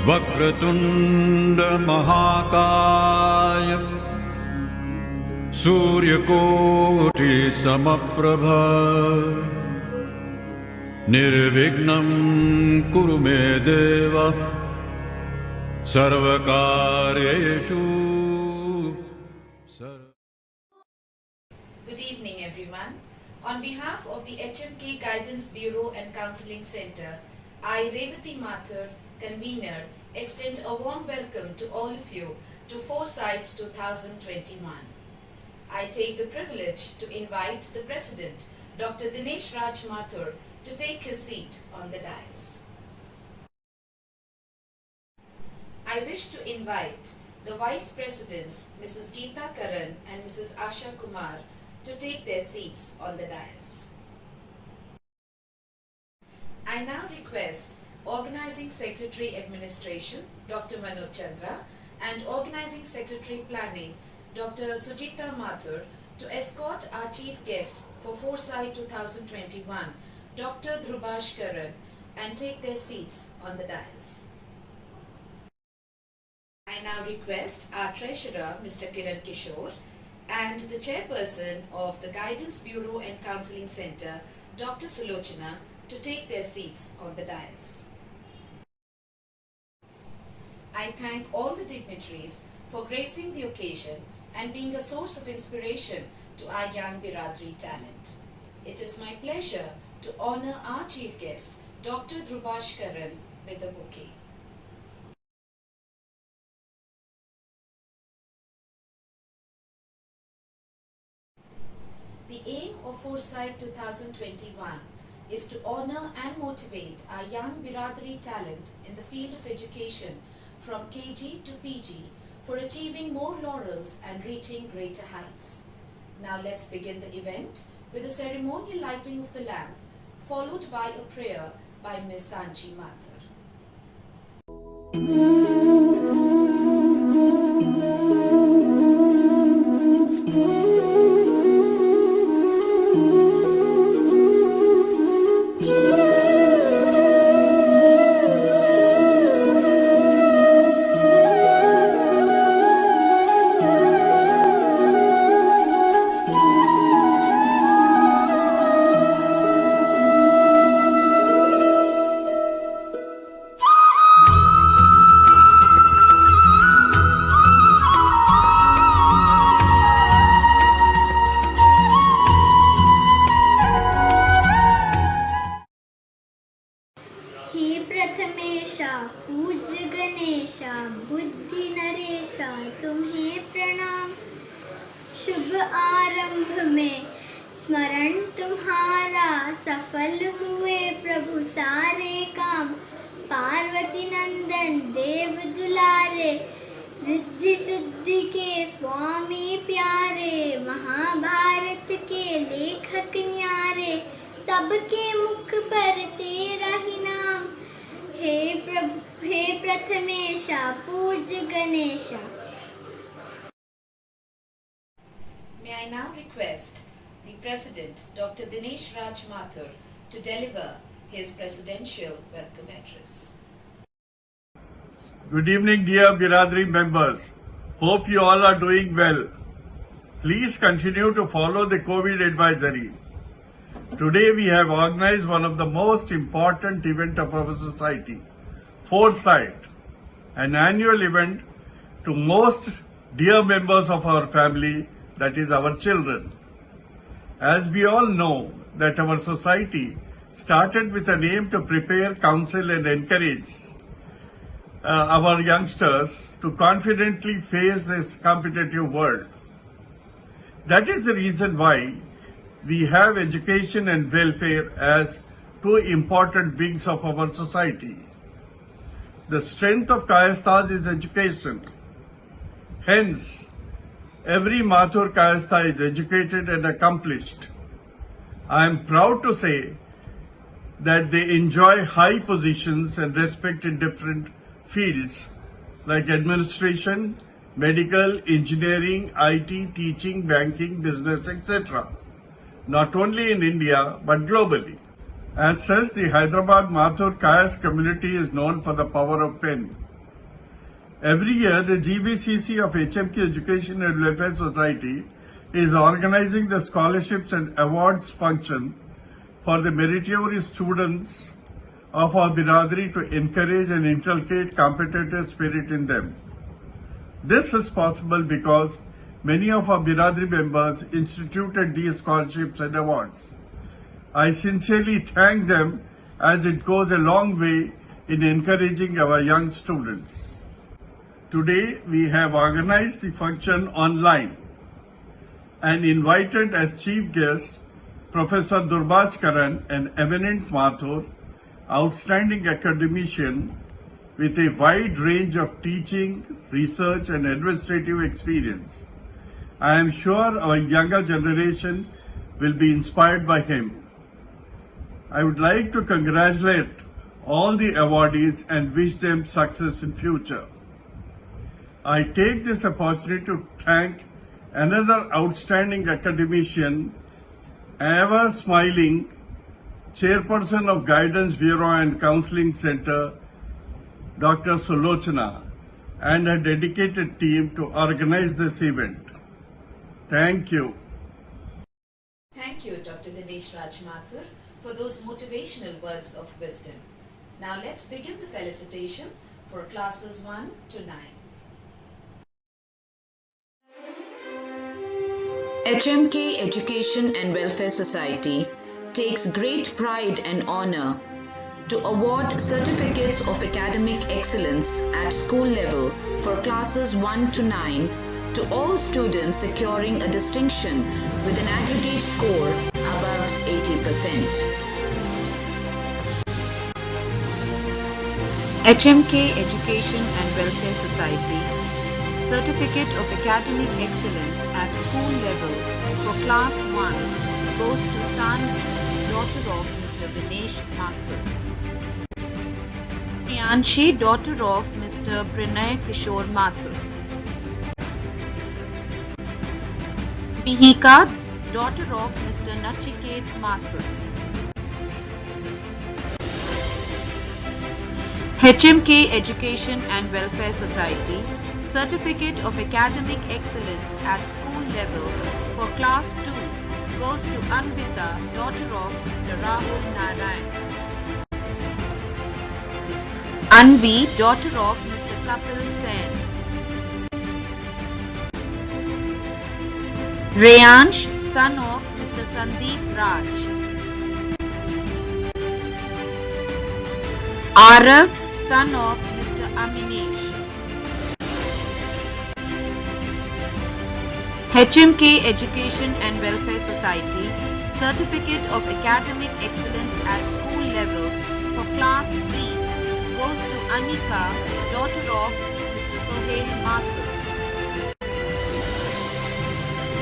वक्रतुंड महाकाय सूर्यकोटि समप्रभ निर्विघ्नं कुरु मे देव सर्वकार्येषु Good evening, everyone. On behalf of the HMK Guidance Bureau and Counseling Center, I, Revati Mathur, convener, extend a warm welcome to all of you to Foresight 2021. I take the privilege to invite the President, Dr. Dinesh Raj Mathur, to take his seat on the dais. I wish to invite the Vice Presidents, Mrs. Geeta Karan and Mrs. Asha Kumar, to take their seats on the dais. I now request Organizing Secretary Administration, Dr. Manoj Chandra, and Organizing Secretary Planning, Dr. Sujita Mathur, to escort our chief guest for Foresight 2021, Dr. Dhrubash Karan, and take their seats on the dais. I now request our Treasurer, Mr. Kiran Kishore, and the Chairperson of the Guidance Bureau and Counseling Center, Dr. Sulochana, to take their seats on the dais. I thank all the dignitaries for gracing the occasion and being a source of inspiration to our young Biradri talent. It is my pleasure to honor our chief guest, Dr. Dhrubash Karan, with a bouquet. The aim of Foresight 2021 is to honor and motivate our young Biradri talent in the field of education from KG to PG for achieving more laurels and reaching greater heights. Now let's begin the event with a ceremonial lighting of the lamp, followed by a prayer by Ms. Sanchi Mathur. प्रथमेशा पूज्य गणेशा बुद्धि नरेशा तुम्हें प्रणाम। शुभ आरंभ में स्मरण तुम्हारा सफल हुए प्रभु सारे काम। पार्वती नंदन देव दुलारे रिद्धि सिद्धि के स्वामी प्यारे। महाभारत के लेखक न्यारे सबके मुख पर तेरा ही नाम। हे प्रथमेशा पूज्य Ganesha. May I now request the President, Dr. Dinesh Raj Mathur, to deliver his presidential welcome address. Good evening, dear Biradri members. Hope you all are doing well. Please continue to follow the COVID advisory. Today we have organized one of the most important events of our society, Foresight, an annual event to most dear members of our family, that is our children. As we all know that our society started with an aim to prepare, counsel and encourage our youngsters to confidently face this competitive world. That is the reason why we have education and welfare as two important wings of our society. The strength of Kayasthas is education. Hence, every Mathur Kayastha is educated and accomplished. I am proud to say that they enjoy high positions and respect in different fields like administration, medical, engineering, IT, teaching, banking, business, etc. Not only in India but globally. As such, the Hyderabad Mathur Kayas community is known for the power of pen. Every year, the GBCC of HMK Education and Welfare Society is organizing the scholarships and awards function for the meritorious students of our Biradari to encourage and inculcate competitive spirit in them. This is possible because many of our Biradari members instituted these scholarships and awards. I sincerely thank them as it goes a long way in encouraging our young students. Today we have organized the function online and invited as chief guest Professor Durbaj Karan, an eminent Mathur, outstanding academician with a wide range of teaching, research and administrative experience. I am sure our younger generation will be inspired by him. I would like to congratulate all the awardees and wish them success in future. I take this opportunity to thank another outstanding academician, ever smiling, Chairperson of Guidance Bureau and Counseling Center, Dr. Sulochana, and a dedicated team to organize this event. Thank you. Thank you, Dr. Dinesh Raj Mathur, for those motivational words of wisdom. Now let's begin the felicitation for classes 1 to 9. HMK Education and Welfare Society takes great pride and honor to award certificates of academic excellence at school level for classes 1 to 9 to all students securing a distinction with an aggregate score above 80%. HMK Education and Welfare Society Certificate of Academic Excellence at school level for class 1 goes to Sanvi, daughter of Mr. Dinesh Mathur. Priyanshi, daughter of Mr. Pranay Kishore Mathur. Mihika, daughter of Mr. Nachiket Mathur. HMK Education and Welfare Society Certificate of Academic Excellence at school level for class 2 goes to Anvita, daughter of Mr. Rahul Narayan. Anvi, daughter of Mr. Kapil Sen. Reyansh, son of Mr. Sandeep Raj. Arav, son of Mr. Aminesh. HMK Education and Welfare Society Certificate of Academic Excellence at school level for class 3 goes to Anika, daughter of Mr. Sohail Mathur.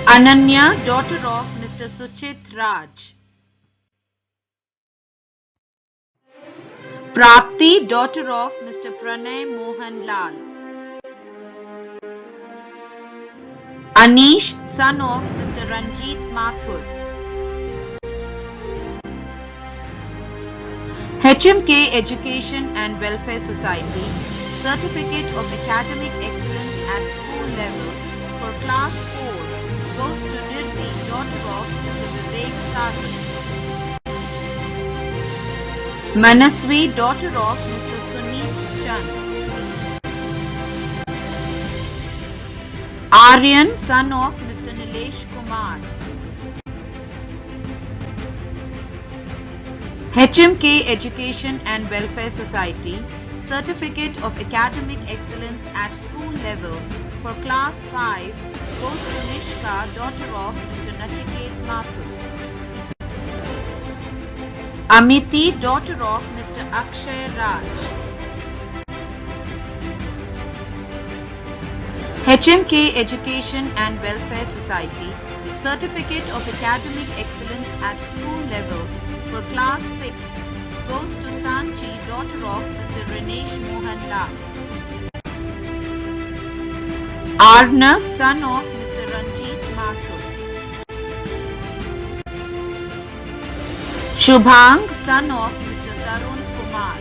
Ananya, daughter of Mr. Suchit Raj. Prapti, daughter of Mr. Pranay Mohan Lal. Anish, son of Mr. Ranjit Mathur. HMK Education and Welfare Society Certificate of Academic Excellence at school level for class 4 goes to Nirvi, daughter of Mr. Vivek Sati. Manasvi, daughter of Mr. Suneet Chand. Aryan, son of Mr. Nilesh Kumar. HMK Education and Welfare Society Certificate of Academic Excellence at school level for class 5 goes to Nishka, daughter of Mr. Nachiket Mathur. Amiti, daughter of Mr. Akshay Raj. HMK Education and Welfare Society Certificate of Academic Excellence at school level for class 6 goes to Sanchi, daughter of Mr. Rinesh Mohan Lal. Arnav, son of Mr. Ranjit Mathur. Shubhang, son of Mr. Tarun Kumar.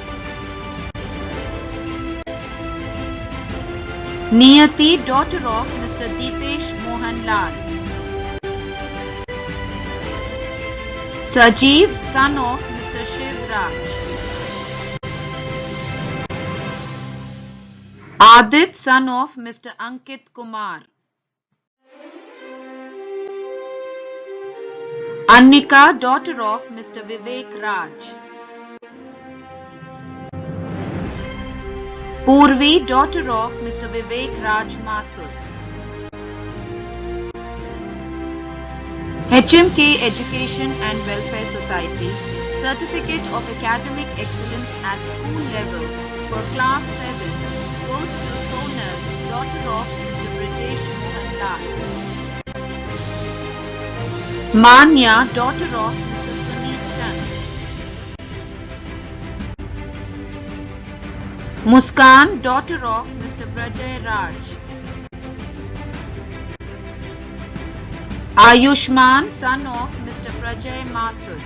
Niyati, daughter of Mr. Deepesh Mohan Lal. Sajeev, son of Mr. Shiv Raj. Adit, son of Mr. Ankit Kumar. Annika, daughter of Mr. Vivek Raj. Purvi, daughter of Mr. Vivek Raj Mathur. HMK Education and Welfare Society Certificate of Academic Excellence at School Level for Class 7 goes to Sonal, daughter of Mr. Brijesh Mohan Lal. Manya, daughter of Mr. Suneet Chand. Muskan, daughter of Mr. Prajay Raj. Ayushman, son of Mr. Prajay Mathur.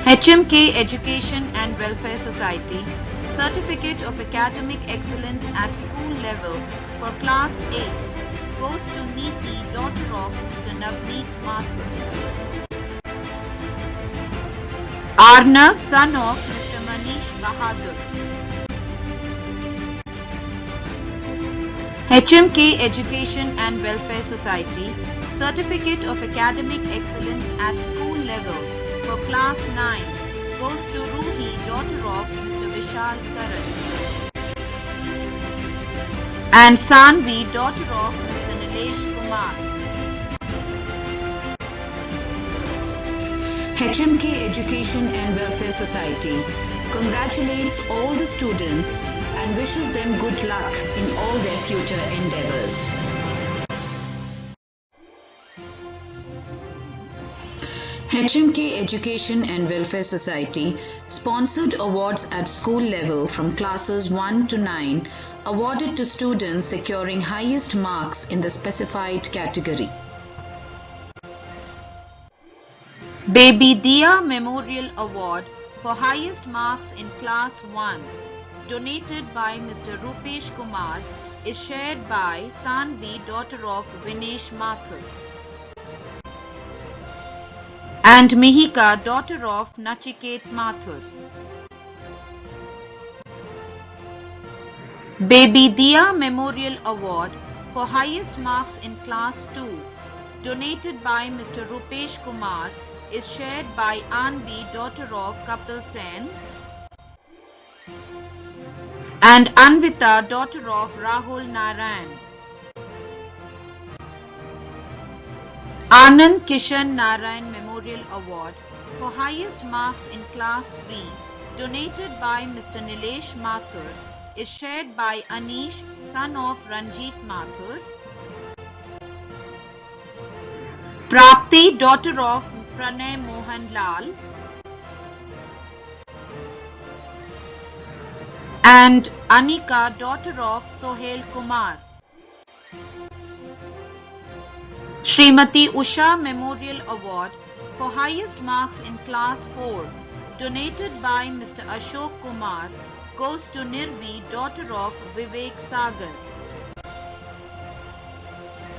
HMK Education and Welfare Society Certificate of Academic Excellence at School Level for Class 8 goes to Neeti, daughter of Mr. Navneet Mathur. Arnav, son of Mr. Manish Bahadur. HMK Education and Welfare Society Certificate of Academic Excellence at School Level for Class 9 goes to Ruhi, daughter of Mr. Vishal Karan. And Sanvi, daughter of Mr. Nilesh Kumar. HMK Education and Welfare Society congratulates all the students and wishes them good luck in all their future endeavors. HMK Education and Welfare Society sponsored awards at school level from classes 1 to 9 awarded to students securing highest marks in the specified category. Baby Diya Memorial Award for highest marks in class 1 donated by Mr. Rupesh Kumar is shared by Sanvi, daughter of Vinesh Mathur. And Mihika, daughter of Nachiket Mathur. Baby Diya Memorial Award for highest marks in class 2 donated by Mr. Rupesh Kumar is shared by Anvi, daughter of Kapil Sen. And Anvita, daughter of Rahul Narayan. Anand Kishan Narayan Memorial Award for highest marks in class 3 donated by Mr. Nilesh Mathur is shared by Anish, son of Ranjit Mathur. Prapti, daughter of Pranay Mohan Lal. And Anika, daughter of Sohail Kumar. Srimati Usha Memorial Award for highest marks in class 4 donated by Mr. Ashok Kumar goes to Nirvi, daughter of Vivek Sagar.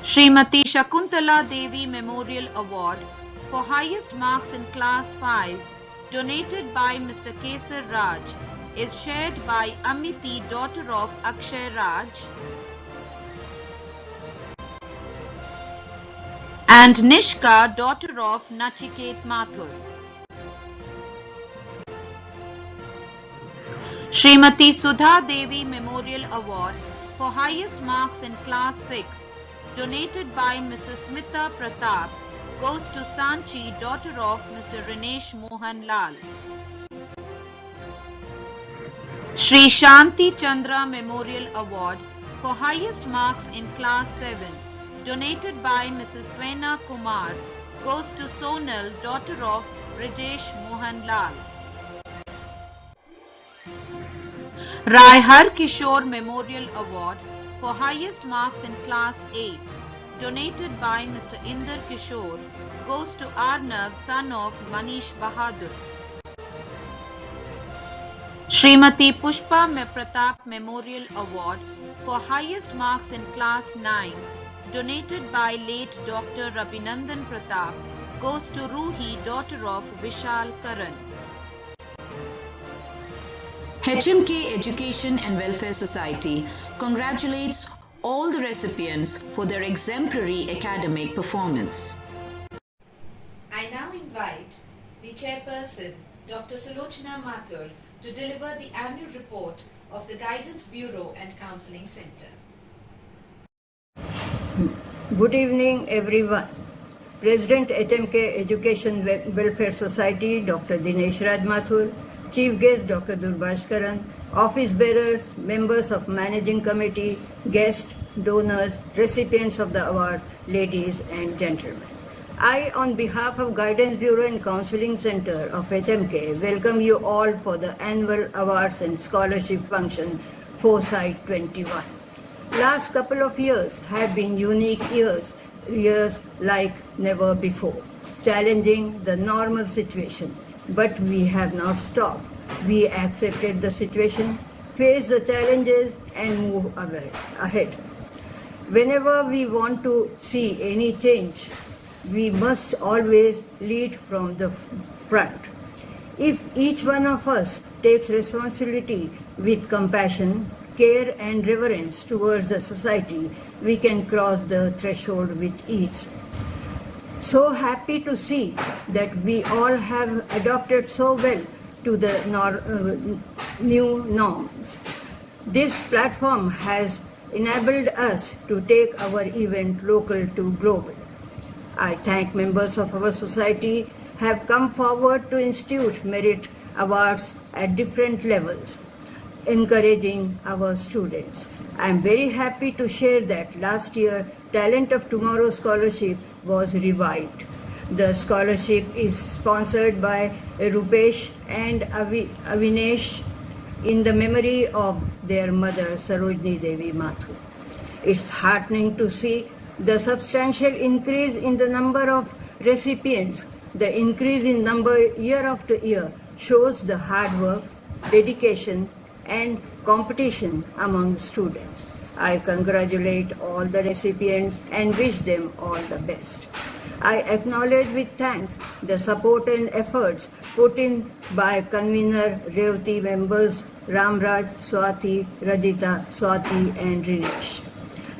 Srimati Shakuntala Devi Memorial Award for highest marks in class 5 donated by Mr. Kesar Raj is shared by Amiti, daughter of Akshay Raj. And Nishka, daughter of Nachiket Mathur. Srimati Sudha Devi Memorial Award for highest marks in class 6 donated by Mrs. Smita Pratap goes to Sanchi, daughter of Mr. Rinesh Mohan Lal. Shri Shanti Chandra Memorial Award for highest marks in class 7 donated by Mrs. Swena Kumar goes to Sonal, daughter of Brijesh Mohan Lal. Rai Har Kishore Memorial Award for highest marks in class 8 donated by Mr. Inder Kishore goes to Arnav, son of Manish Bahadur. Srimati Pushpa Pratap Memorial Award for highest marks in class 9, donated by late Dr. Rabinandan Pratap, goes to Ruhi, daughter of Vishal Karan. HMK Education and Welfare Society congratulates all the recipients for their exemplary academic performance. I now invite the chairperson, Dr. Sulochana Mathur, to deliver the annual report of the Guidance Bureau and Counseling Center. Good evening, everyone. President HMK Education Welfare Society, Dr. Dinesh Raj Mathur, Chief Guest Dr. Durbash Karan, office bearers, members of Managing Committee, guests, donors, recipients of the award, ladies and gentlemen. I, on behalf of Guidance Bureau and Counseling Center of HMK, welcome you all for the annual awards and scholarship function Foresight 21. Last couple of years have been unique years like never before, challenging the normal situation. But we have not stopped. We accepted the situation, faced the challenges, and move ahead. Whenever we want to see any change, we must always lead from the front. If each one of us takes responsibility with compassion, care and reverence towards the society, we can cross the threshold with ease. So happy to see that we all have adopted so well to the new norms. This platform has enabled us to take our event local to global. I thank members of our society have come forward to institute merit awards at different levels, encouraging our students. I am very happy to share that last year Talent of Tomorrow Scholarship was revived. The scholarship is sponsored by Rupesh and Avinesh in the memory of their mother Sarojini Devi Mathur. It's heartening to see the substantial increase in the number of recipients. The increase in number year after year shows the hard work, dedication and competition among students. I congratulate all the recipients and wish them all the best. I acknowledge with thanks the support and efforts put in by convener Revati members Ramraj, Swati, Radhita, Swati and Rinesh.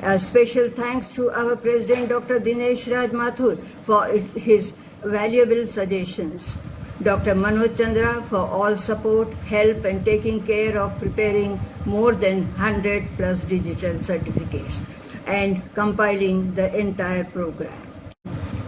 A special thanks to our President Dr. Dinesh Raj Mathur for his valuable suggestions. Dr. Manoj Chandra for all support, help and taking care of preparing more than 100 plus digital certificates and compiling the entire program.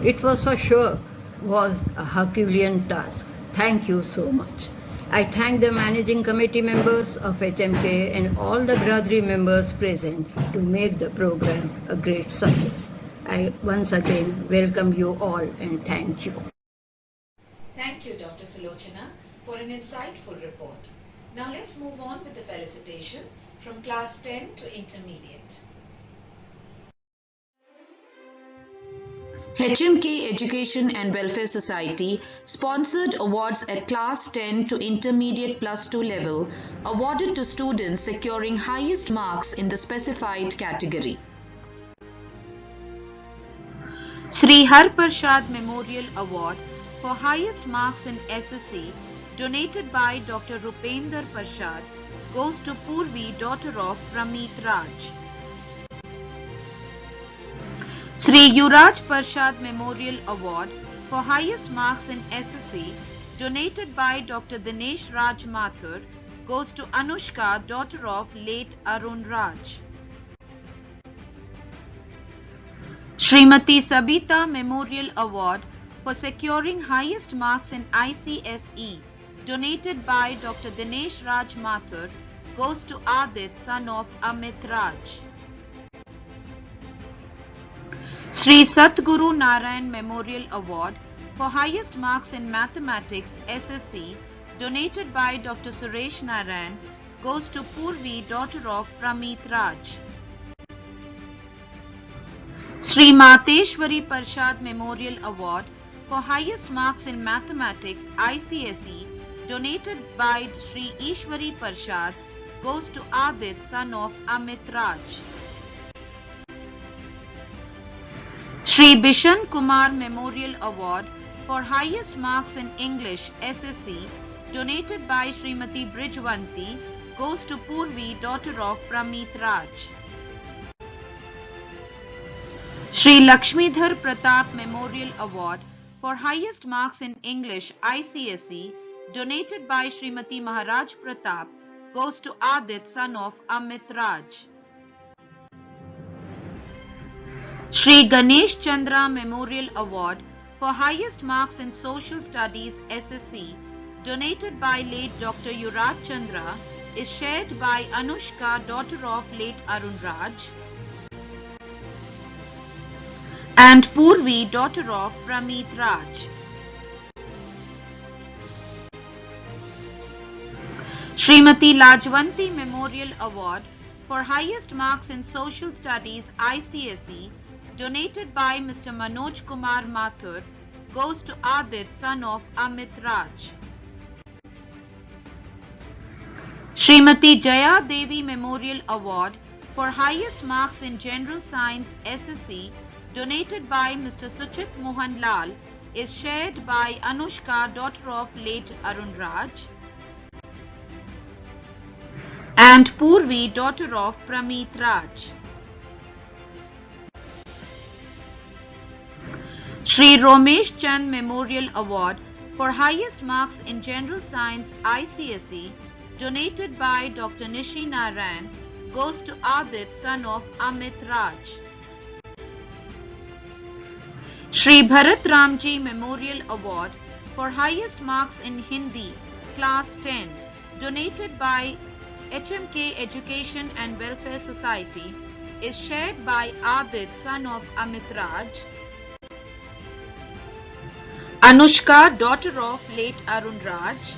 It was for sure was a Herculean task. Thank you so much. I thank the managing committee members of HMK and all the Biradari members present to make the program a great success. I once again welcome you all and thank you. Thank you, Dr. Sulochana, for an insightful report. Now let's move on with the felicitation from class 10 to intermediate. HMK Education and Welfare Society sponsored awards at class 10 to intermediate plus 2 level awarded to students securing highest marks in the specified category. Sri Har Parshad Memorial Award for highest marks in SSC donated by Dr. Rupender Parshad goes to Purvi, daughter of Pramit Raj. Sri Yuraj Parshad Memorial Award for highest marks in SSC donated by Dr. Dinesh Raj Mathur goes to Anushka, daughter of late Arun Raj. Srimati Sabita Memorial Award for securing highest marks in ICSE donated by Dr. Dinesh Raj Mathur goes to Adit, son of Amit Raj. Sri Satguru Narayan Memorial Award for highest marks in Mathematics SSC donated by Dr. Suresh Narayan goes to Purvi, daughter of Pramit Raj. Sri Mateshwari Parshad Memorial Award for highest marks in Mathematics ICSE donated by Sri Ishwari Parshad, goes to Adit, son of Amit Raj. Sri Bishan Kumar Memorial Award for highest marks in English SSC, donated by Srimati Brijwanti, goes to Purvi, daughter of Pramit Raj. Sri Lakshmidhar Pratap Memorial Award for highest marks in English ICSE, donated by Srimati Maharaj Pratap, goes to Adit, son of Amit Raj. Sri Ganesh Chandra Memorial Award for highest marks in Social Studies SSC, donated by late Dr. Yuvraj Chandra, is shared by Anushka, daughter of late Arun Raj, and Purvi, daughter of Pramit Raj. Srimati Lajwanti Memorial Award for highest marks in Social Studies ICSE, donated by Mr. Manoj Kumar Mathur, goes to Adit, son of Amit Raj. Srimati Jaya Devi Memorial Award for highest marks in General Science SSC, donated by Mr. Suchit Mohan Lal, is shared by Anushka, daughter of late Arun Raj, and Purvi, daughter of Pramit Raj. Sri Romesh Chand Memorial Award for highest marks in General Science ICSE, donated by Dr. Nishi Narayan, goes to Adit, son of Amit Raj. Sri Bharat Ramji Memorial Award for highest marks in Hindi, Class 10, donated by HMK Education and Welfare Society, is shared by Adit, son of Amit Raj, Anushka, daughter of late Arun Raj,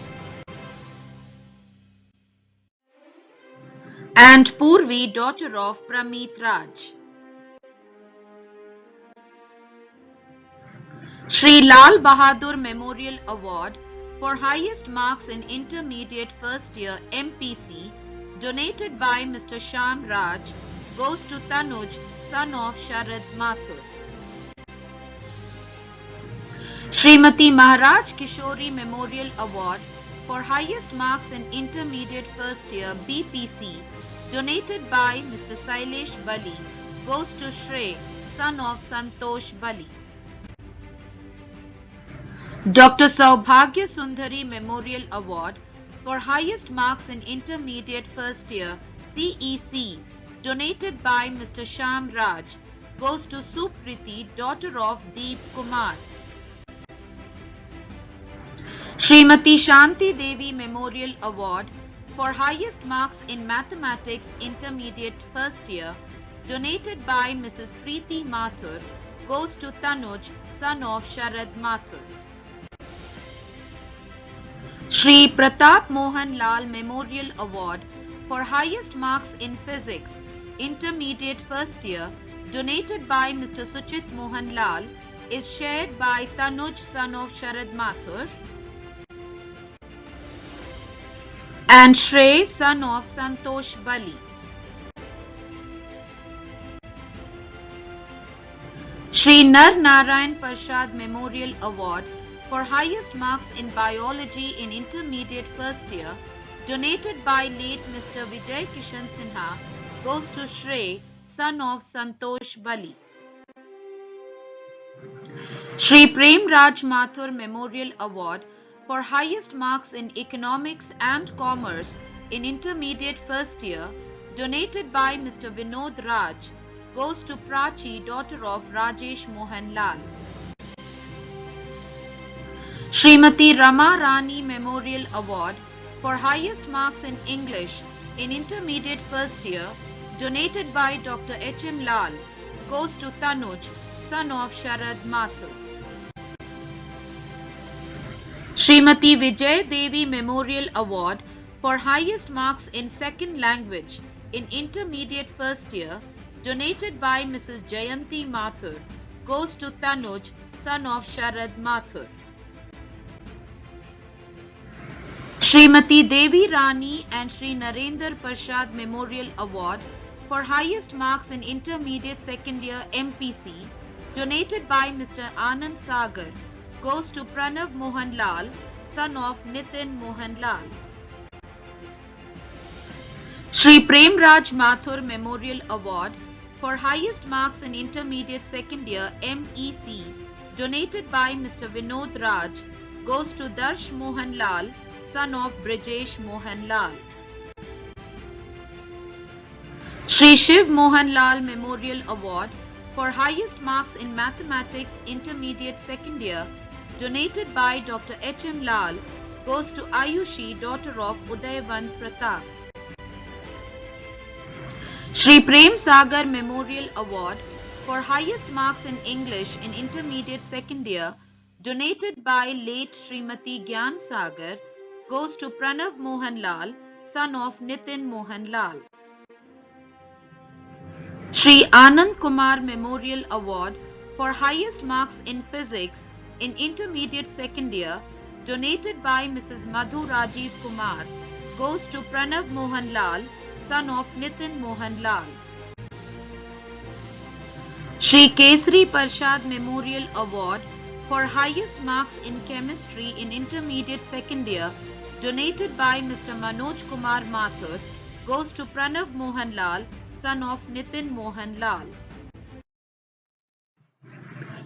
and Purvi, daughter of Pramit Raj. Sri Lal Bahadur Memorial Award for highest marks in Intermediate First Year MPC, donated by Mr. Shyam Raj, goes to Tanuj, son of Sharad Mathur. Srimati Maharaj Kishori Memorial Award for highest marks in Intermediate First Year BPC, donated by Mr. Sailesh Bali, goes to Shrey, son of Santosh Bali. Dr. Saubhagya Sundari Memorial Award for highest marks in Intermediate First Year CEC, donated by Mr. Shyam Raj, goes to Supriti, daughter of Deep Kumar. Srimati Shanti Devi Memorial Award for highest marks in Mathematics Intermediate First Year, donated by Mrs. Preeti Mathur, goes to Tanuj, son of Sharad Mathur. Sri Pratap Mohan Lal Memorial Award for highest marks in Physics Intermediate First Year, donated by Mr. Suchit Mohan Lal, is shared by Tanuj, son of Sharad Mathur, and Shrey, son of Santosh Bali. Sri Nar Narayan Parshad Memorial Award for highest marks in Biology in Intermediate First Year, donated by late Mr. Vijay Kishan Sinha, goes to Shrey, son of Santosh Bali. Sri Prem Raj Mathur Memorial Award for highest marks in Economics and Commerce in Intermediate First Year, donated by Mr. Vinod Raj, goes to Prachi, daughter of Rajesh Mohan Lal. Srimati Rama Rani Memorial Award for highest marks in English in Intermediate First Year, donated by Dr. H.M. Lal, goes to Tanuj, son of Sharad Mathur. Srimati Vijay Devi Memorial Award for highest marks in Second Language in Intermediate First Year, donated by Mrs. Jayanti Mathur, goes to Tanuj, son of Sharad Mathur. Srimati Devi Rani and Shri Narendra Prasad Memorial Award for highest marks in intermediate second year MPC, donated by Mr. Anand Sagar, goes to Pranav Mohan Lal, son of Nitin Mohan Lal. Shri Prem Raj Mathur Memorial Award for highest marks in intermediate second year MEC, donated by Mr. Vinod Raj, goes to Darsh Mohan Lal, son of Brijesh Mohan Lal. Shri Shiv Mohan Lal Memorial Award for highest marks in mathematics intermediate second year, donated by Dr. H.M. Lal, goes to Ayushi, daughter of Udayavan Pratap. Shri Prem Sagar Memorial Award for highest marks in English in intermediate second year, donated by late Srimati Gyan Sagar, goes to Pranav Mohan Lal, son of Nitin Mohan Lal. Shri Anand Kumar Memorial Award for highest marks in physics in intermediate second year, donated by Mrs. Madhu Rajiv Kumar, goes to Pranav Mohan Lal, son of Nitin Mohan Lal. Shri Kesari Prasad Memorial Award for highest marks in chemistry in intermediate second year, donated by Mr. Manoj Kumar Mathur, goes to Pranav Mohan Lal, son of Nitin Mohan Lal.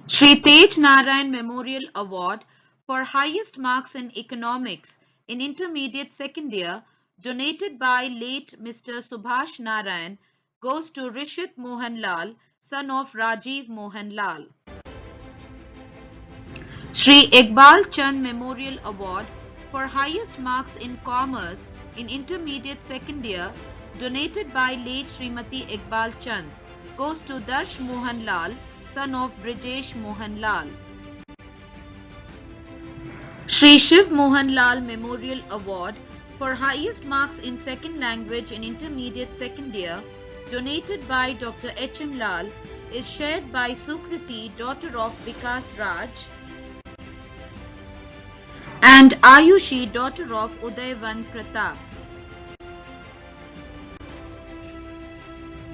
Shri Tej Narayan Memorial Award for highest marks in economics in intermediate second year, donated by late Mr. Subhash Narayan, goes to Rishit Mohan Lal, son of Rajiv Mohan Lal. Shri Iqbal Chand Memorial Award for highest marks in commerce in intermediate second year, donated by late Srimati Iqbal Chand, goes to Darsh Mohan Lal, son of Brijesh Mohan Lal. Shri Shiv Mohan Lal Memorial Award for highest marks in second language in intermediate second year, donated by Dr. H.M. Lal, is shared by Sukriti, daughter of Vikas Raj, and Ayushi, daughter of Udayavan Pratap.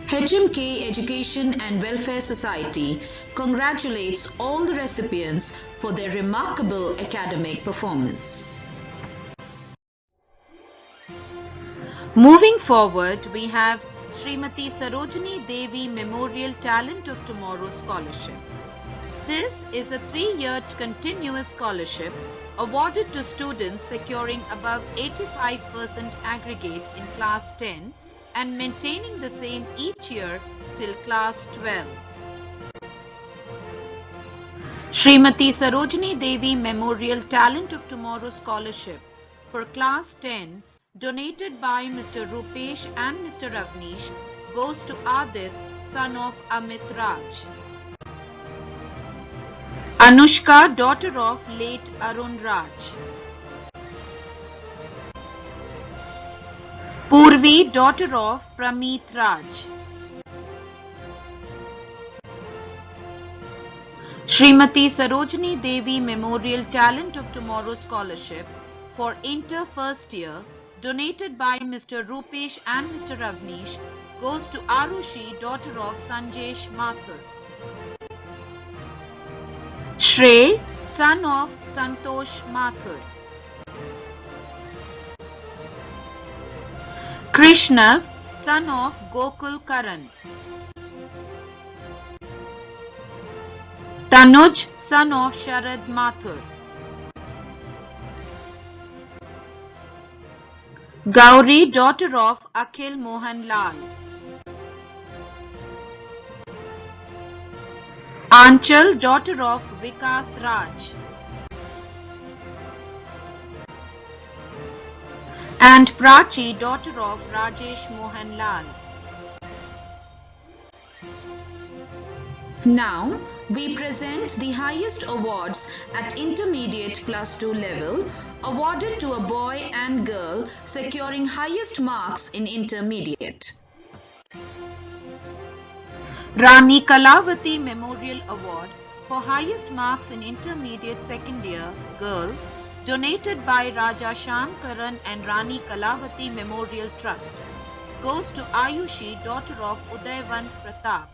HMK Education and Welfare Society congratulates all the recipients for their remarkable academic performance. Moving forward, we have Srimati Sarojini Devi Memorial Talent of Tomorrow Scholarship. This is a 3-year continuous scholarship awarded to students securing above 85% aggregate in class 10 and maintaining the same each year till class 12. Srimati Sarojini Devi Memorial Talent of Tomorrow Scholarship for class 10, donated by Mr. Rupesh and Mr. Avnish, goes to Adit, son of Amit Raj. Anushka, daughter of late Arun Raj. Purvi, daughter of Prameet Raj. Srimati Sarojini Devi Memorial Talent of Tomorrow Scholarship for Inter First Year, donated by Mr. Rupesh and Mr. Avnish, goes to Arushi, daughter of Sanjesh Mathur. Shrey, son of Santosh Mathur. Krishnav, son of Gokul Karan. Tanuj, son of Sharad Mathur. Gauri, daughter of Akhil Mohan Lal. Anchal, daughter of Vikas Raj. And Prachi, daughter of Rajesh Mohan Lal. Now, we present the highest awards at intermediate plus 2 level awarded to a boy and girl securing highest marks in intermediate. Rani Kalavati Memorial Award for highest marks in intermediate second year girl donated by Raja Sham Karan and Rani Kalavati Memorial Trust, goes to Ayushi, daughter of Udayvant Pratap.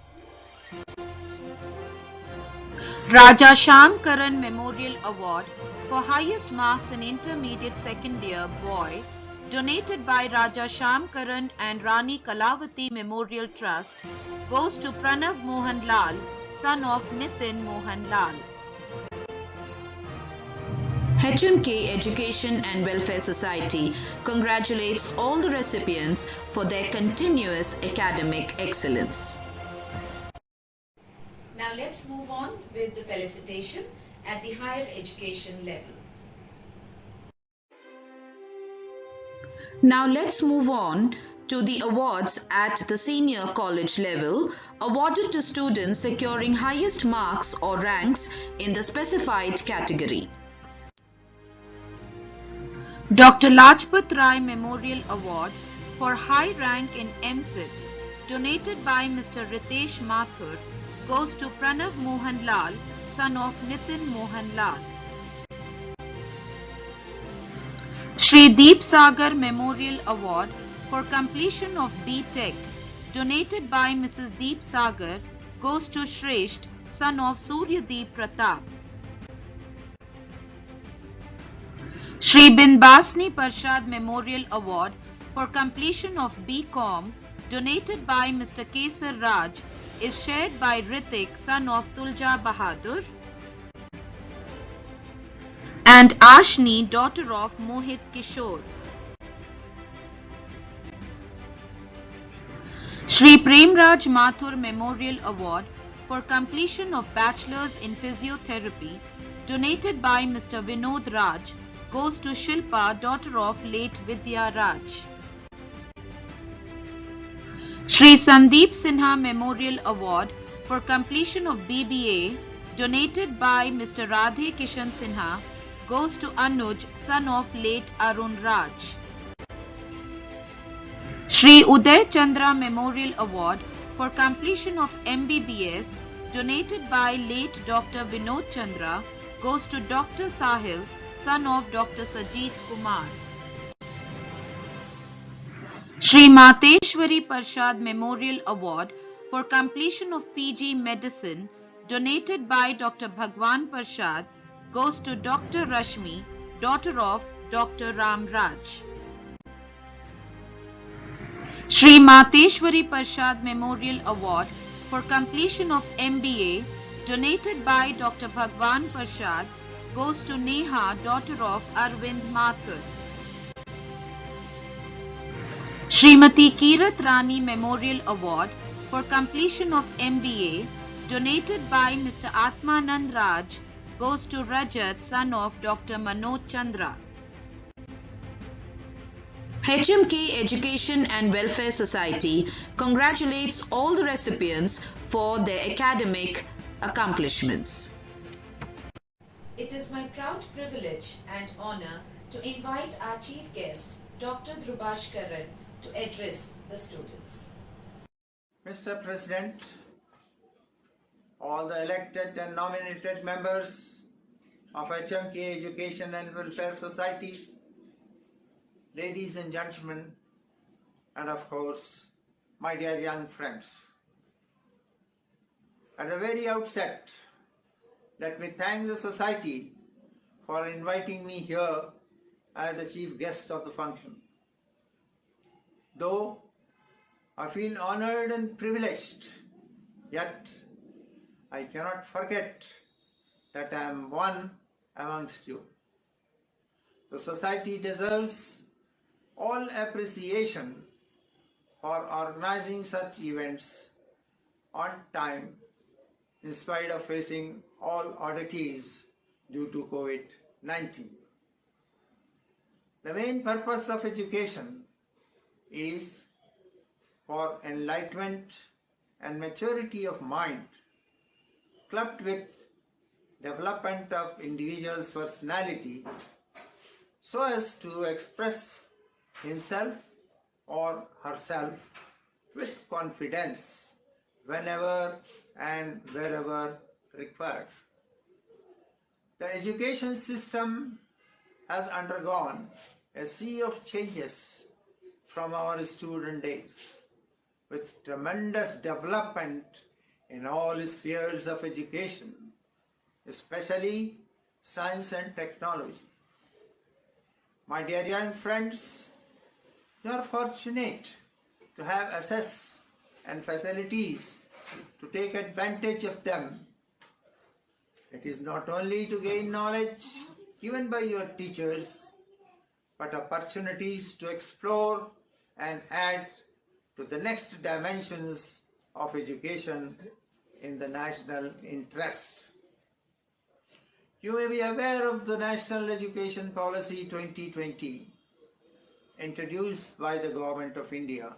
Raja Sham Karan Memorial Award for highest marks in intermediate second year boy, donated by Raja Sham Karan and Rani Kalavati Memorial Trust, goes to Pranav Mohan Lal, son of Nitin Mohan Lal. HMK Education and Welfare Society congratulates all the recipients for their continuous academic excellence. Now let's move on with the felicitation at the higher education level. Now let's move on to the awards at the senior college level, awarded to students securing highest marks or ranks in the specified category. Dr. Lajpat Rai Memorial Award for high rank in MCIT, donated by Mr. Ritesh Mathur, goes to Pranav Mohan Lal, son of Nitin Mohan Lal. Shri Deep Sagar Memorial Award for completion of B.Tech, donated by Mrs. Deep Sagar, goes to Shresht, son of Suryadeep Pratap. Shri Bindbasni Parshad Memorial Award for completion of B.Com, donated by Mr. Kesar Raj, is shared by Ritik, son of Tulja Bahadur, and Ashni, daughter of Mohit Kishore. Shri Premraj Mathur Memorial Award for completion of Bachelor's in Physiotherapy, donated by Mr. Vinod Raj, goes to Shilpa, daughter of late Vidya Raj. Shri Sandeep Sinha Memorial Award for completion of BBA, donated by Mr. Radhe Kishan Sinha, goes to Anuj, son of late Arun Raj. Shri Uday Chandra Memorial Award for completion of MBBS, donated by late Dr. Vinod Chandra, goes to Dr. Sahil, son of Dr. Sajit Kumar. Shri Mateshwari Parshad Memorial Award for completion of PG Medicine, donated by Dr. Bhagwan Parshad, goes to Dr. Rashmi, daughter of Dr. Ram Raj. Shri Mateshwari Parshad Memorial Award for completion of MBA, donated by Dr. Bhagwan Parshad, goes to Neha, daughter of Arvind Mathur. Srimati Kirat Rani Memorial Award for completion of MBA, donated by Mr. Atmanand Raj, goes to Rajat, son of Dr. Manoj Chandra. HMK Education and Welfare Society congratulates all the recipients for their academic accomplishments. It is my proud privilege and honor to invite our chief guest, Dr. Drubashkaran, to address the students. Mr. President, all the elected and nominated members of HMK Education and Welfare Society, ladies and gentlemen, and of course, my dear young friends. At the very outset, let me thank the society for inviting me here as the chief guest of the function. Though I feel honored and privileged, yet I cannot forget that I am one amongst you. The society deserves all appreciation for organizing such events on time in spite of facing all oddities due to COVID-19. The main purpose of education is for enlightenment and maturity of mind, clubbed with development of individual's personality so as to express himself or herself with confidence whenever and wherever required. The education system has undergone a sea of changes from our student days, with tremendous development in all spheres of education, especially science and technology. My dear young friends, you are fortunate to have access and facilities to take advantage of them. It is not only to gain knowledge given by your teachers, but opportunities to explore and add to the next dimensions of education in the national interest. You may be aware of the National Education Policy 2020 introduced by the Government of India.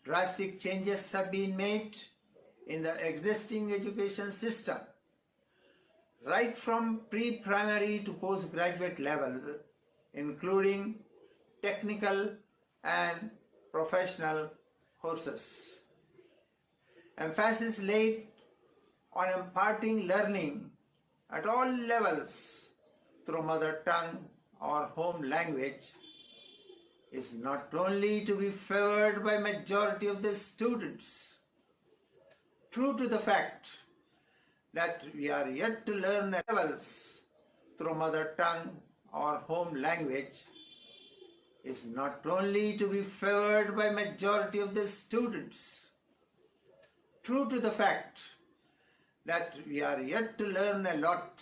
Drastic changes have been made in the existing education system, right from pre-primary to postgraduate level, including technical and professional courses. Emphasis laid on imparting learning at all levels through mother tongue or home language is not only to be favored by majority of the students. True to the fact that we are yet to learn levels through mother tongue or home language is not only to be favored by majority of the students. True to the fact that we are yet to learn a lot,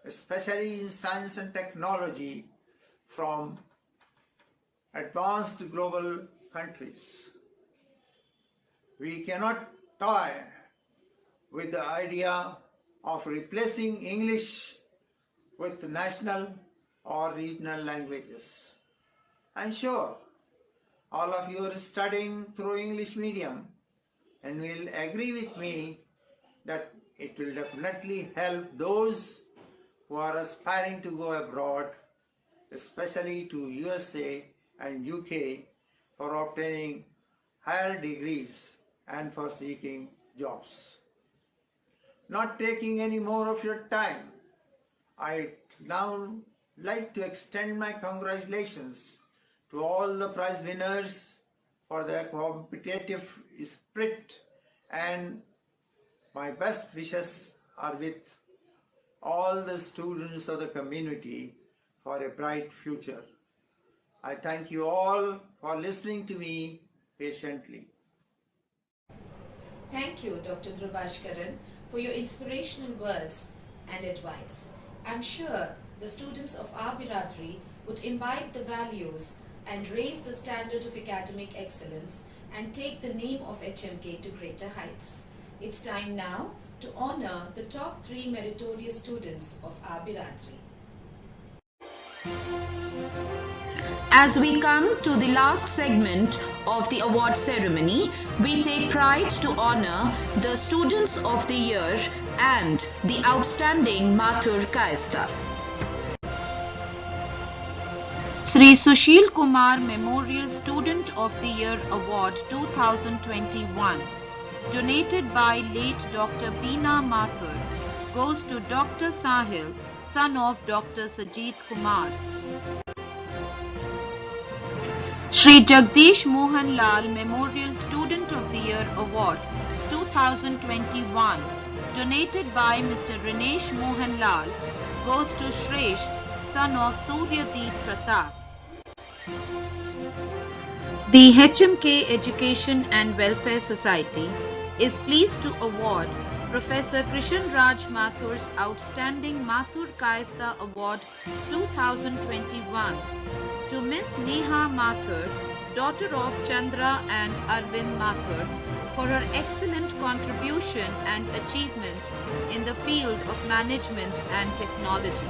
especially in science and technology, from advanced global countries. We cannot toy with the idea of replacing English with national or regional languages. I'm sure all of you are studying through English medium and will agree with me that it will definitely help those who are aspiring to go abroad, especially to USA and UK, for obtaining higher degrees and for seeking jobs. Not taking any more of your time, I now like to extend my congratulations to all the prize winners for their competitive spirit, and my best wishes are with all the students of the community for a bright future. I thank you all for listening to me patiently. Thank you, Dr. Drubashkaran, for your inspirational words and advice. I'm sure the students of our Biradri would imbibe the values and raise the standard of academic excellence and take the name of HMK to greater heights. It's time now to honor the top 3 meritorious students of our Biradri. As we come to the last segment of the award ceremony, we take pride to honor the Students of the Year and the Outstanding Mathur Kayastha. Sri Sushil Kumar Memorial Student of the Year Award 2021, donated by late Dr. Beena Mathur, goes to Dr. Sahil, son of Dr. Sajid Kumar. Shri Jagdish Mohan Lal Memorial Student of the Year Award 2021, donated by Mr. Rinesh Mohan Lal, goes to Shresht, son of Suryadeep Pratap. The HMK Education and Welfare Society is pleased to award Professor Krishan Raj Mathur's Outstanding Mathur Kayastha Award 2021 to Miss Neha Mathur, daughter of Chandra and Arvind Mathur, for her excellent contribution and achievements in the field of management and technology.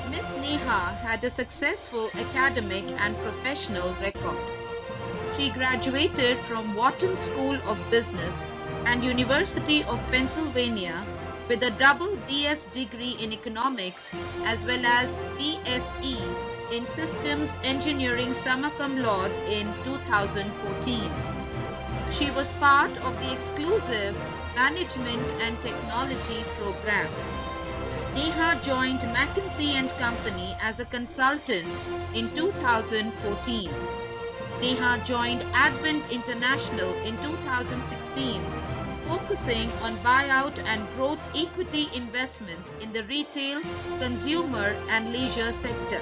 Miss Neha had a successful academic and professional record. She graduated from Wharton School of Business and University of Pennsylvania with a double BS degree in economics as well as BSE in Systems Engineering summa cum laude in 2014. She was part of the exclusive Management and Technology program. Neha joined McKinsey & Company as a consultant in 2014. Neha joined Advent International in 2016, focusing on buyout and growth equity investments in the retail, consumer and leisure sector.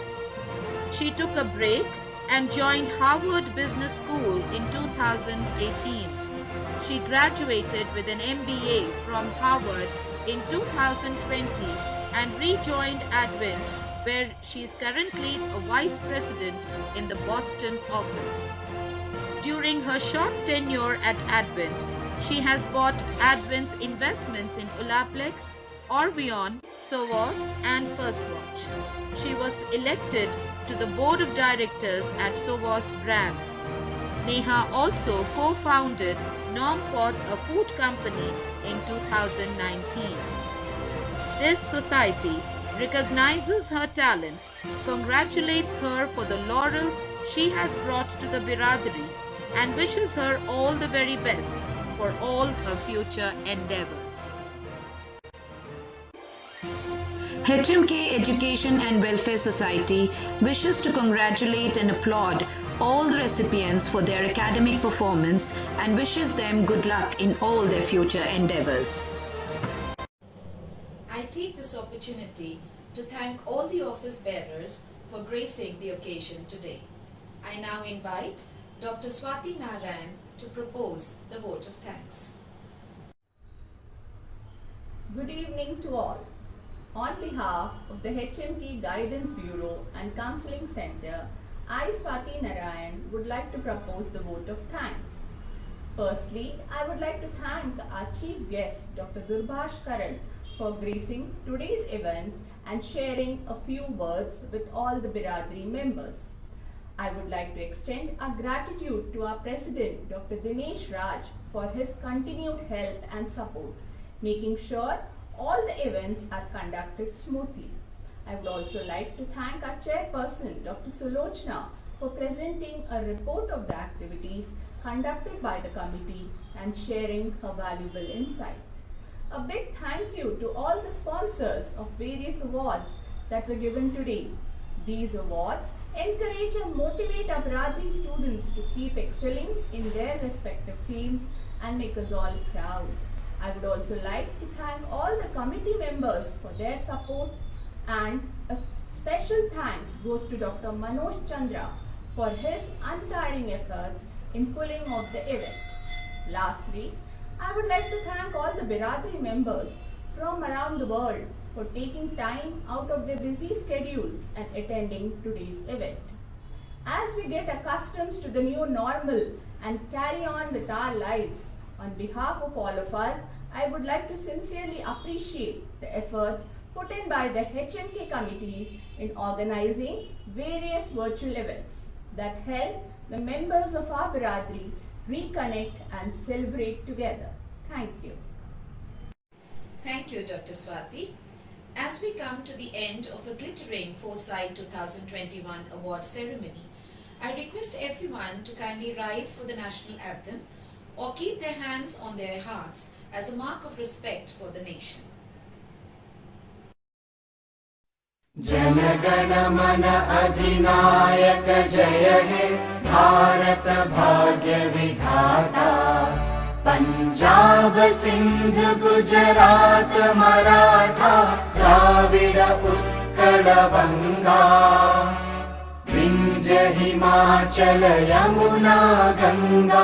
She took a break and joined Harvard Business School in 2018. She graduated with an MBA from Harvard in 2020 and rejoined Advent, where she is currently a vice president in the Boston office. During her short tenure at Advent, she has bought Advent's investments in Olaplex, Orveon, Sovos and First Watch. She was elected to the board of directors at Sovos Brands. Neha also co-founded Nompot, a food company, in 2019. This society recognizes her talent, congratulates her for the laurels she has brought to the Biradari, and wishes her all the very best for all her future endeavors. HMK Education and Welfare Society wishes to congratulate and applaud all the recipients for their academic performance and wishes them good luck in all their future endeavors. I take this opportunity to thank all the office bearers for gracing the occasion today. I now invite Dr. Swati Narayan to propose the vote of thanks. Good evening to all. On behalf of the HMK Guidance Bureau and Counseling Center, I, Swati Narayan, would like to propose the vote of thanks. Firstly, I would like to thank our chief guest, Dr. Durbhash Karan, for gracing today's event and sharing a few words with all the Biradari members. I would like to extend our gratitude to our President, Dr. Dinesh Raj, for his continued help and support, making sure all the events are conducted smoothly. I would also like to thank our chairperson, Dr. Sulochana, for presenting a report of the activities conducted by the committee and sharing her valuable insights. A big thank you to all the sponsors of various awards that were given today. These awards encourage and motivate our Biradari students to keep excelling in their respective fields and make us all proud. I would also like to thank all the committee members for their support, and a special thanks goes to Dr. Manoj Chandra for his untiring efforts in pulling off the event. Lastly, I would like to thank all the Biradari members from around the world for taking time out of their busy schedules and attending today's event. As we get accustomed to the new normal and carry on with our lives, on behalf of all of us, I would like to sincerely appreciate the efforts put in by the HMK committees in organizing various virtual events that help the members of our Biradari reconnect and celebrate together. Thank you. Thank you, Dr. Swati. As we come to the end of a glittering Foresight 2021 award ceremony, I request everyone to kindly rise for the national anthem or keep their hands on their hearts as a mark of respect for the nation. जनगण मन अधिनायक जय हे भारत भाग्य विधाता पंजाब सिंध गुजरात मराठा द्राविड उत्कल बंगा विंध्य हिमाचल यमुना गंगा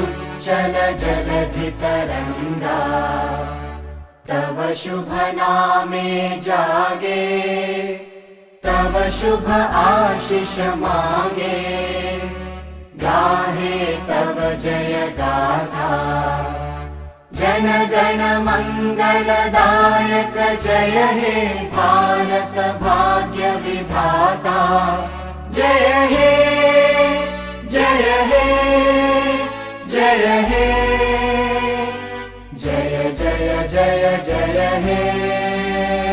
उच्चल जलधि तरंगा तव शुभ नामे जागे तव शुभ आशीष मागे गाहे तव जय गाथा जन गण मंगलदायक जय हे भारत भाग्य विधाता जय हे जय हे जय हे जय जय जय जय हे